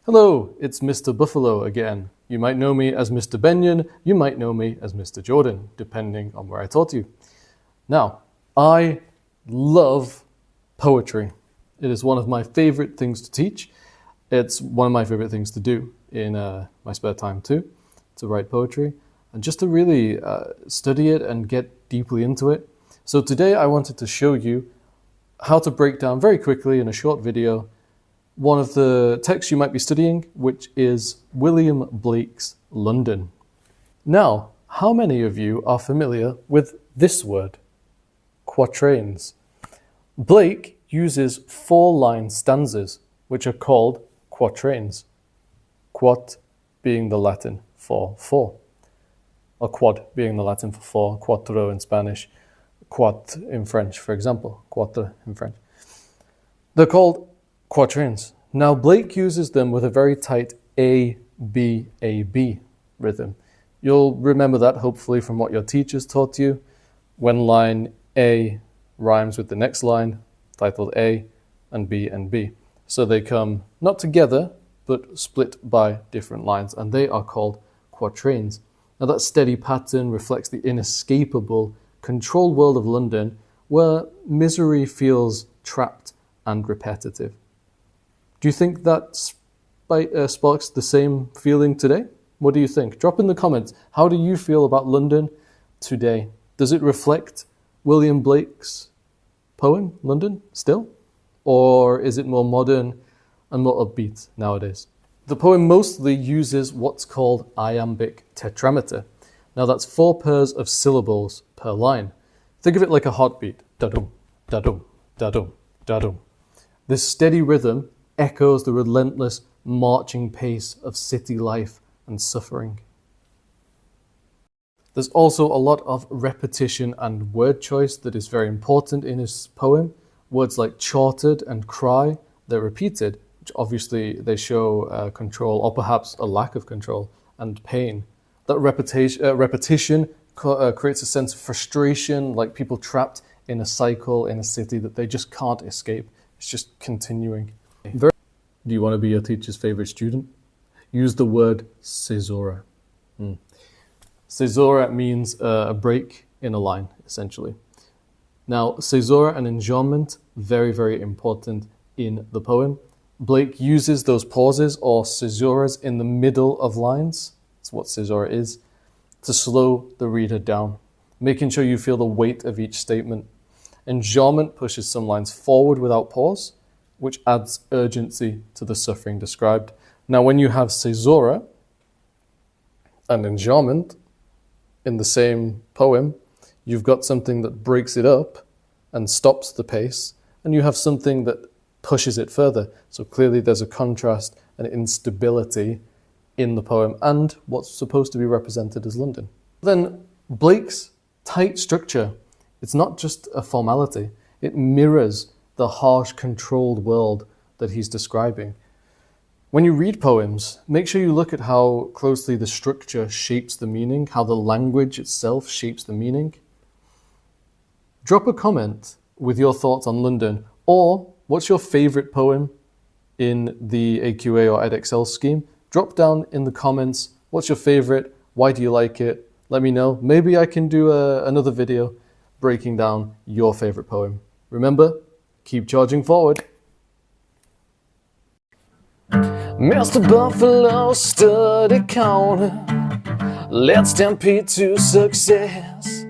Hello, it's Mr. Buffalo again. You might know me as Mr. Benyon, you might know me as Mr. Jordan, depending on where I taught you. Now, I love poetry. It is one of my favorite things to teach. It's one of my favorite things to do in my spare time too, to write poetry and just to really study it and get deeply into it. So today I wanted to show you how to break down very quickly in a short video one of the texts you might be studying, which is William Blake's London. Now, how many of you are familiar with this word? Quatrains. Blake uses 4-line stanzas, which are called quatrains. Quat being the Latin for four, or quad being the Latin for four, quattro in Spanish, quat in French, for example, quatre in French. They're called quatrains. Now, Blake uses them with a very tight ABAB rhythm. You'll remember that hopefully from what your teachers taught you. When line A rhymes with the next line, titled A, and B. So they come not together, but split by different lines, and they are called quatrains. Now, that steady pattern reflects the inescapable, controlled world of London, where misery feels trapped and repetitive. Do you think that sparks the same feeling today? What do you think? Drop in the comments. How do you feel about London today? Does it reflect William Blake's poem, London, still? Or is it more modern and more upbeat nowadays? The poem mostly uses what's called Iambic tetrameter. Now that's 4 pairs of syllables per line. Think of it like a heartbeat. Da-dum, da-dum, da-dum, da-dum. This steady rhythm echoes the relentless marching pace of city life and suffering. There's also a lot of repetition and word choice that is very important in his poem. Words like chartered and cry, they're repeated, which obviously they show control, or perhaps a lack of control, and pain. That repetition creates a sense of frustration, like people trapped in a cycle in a city that they just can't escape. It's just continuing. Do you want to be your teacher's favorite student? Use the word Caesura. Caesura means a break in a line, essentially. Now, Caesura and Enjambment, very, very important in the poem. Blake uses those pauses or caesuras in the middle of lines, that's what Caesura is, to slow the reader down, making sure you feel the weight of each statement. Enjambment pushes some lines forward without pause, which adds urgency to the suffering described. Now, when you have Caesura and Enjambment in the same poem, you've got something that breaks it up and stops the pace, and you have something that pushes it further. So clearly there's a contrast and instability in the poem and what's supposed to be represented as London. Then Blake's tight structure, it's not just a formality, it mirrors the harsh, controlled world that he's describing. When you read poems, make sure you look at how closely the structure shapes the meaning, how the language itself shapes the meaning. Drop a comment with your thoughts on London, or what's your favorite poem in the AQA or EdXL scheme? Drop down in the comments, what's your favorite? Why do you like it? Let me know. Maybe I can do another video breaking down your favorite poem. Remember, keep charging forward. Mr. Buffalo stood a corner, led stampede to success.